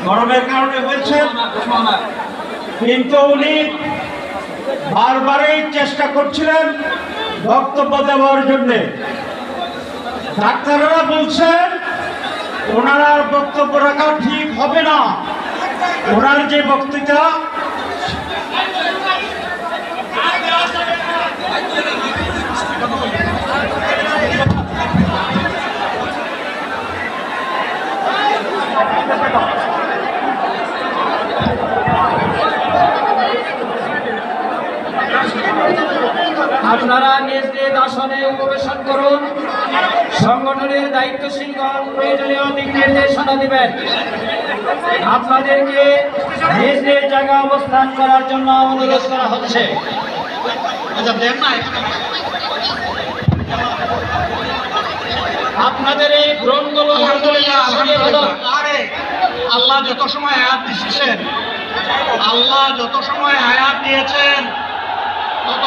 গরমের কারণে হয়েছে, কিন্তু উনি বারবারই চেষ্টা করছিলেন বক্তব্য দেওয়ার জন্য। ডাক্তাররা বলছেন ওনারা বক্তব্য রাখা ঠিক হবে না। ওনার যে বক্তৃতা আপনারা নিজ নিজ আসনে উপবেশন করুন। সংগঠনের দায়িত্বশীলগণ প্রয়োজনীয় দিক নির্দেশনা দিবেন। আপনাদেরকে নিজ নিজ জায়গায় অবস্থান করার জন্য অনুরোধ করা হচ্ছে। আপনাদের এই গ্রহণগুলো আল্লাহ যত সময় আয়াত দিয়েছেন, আল্লাহ যত সময় আয়াত দিয়েছেন তত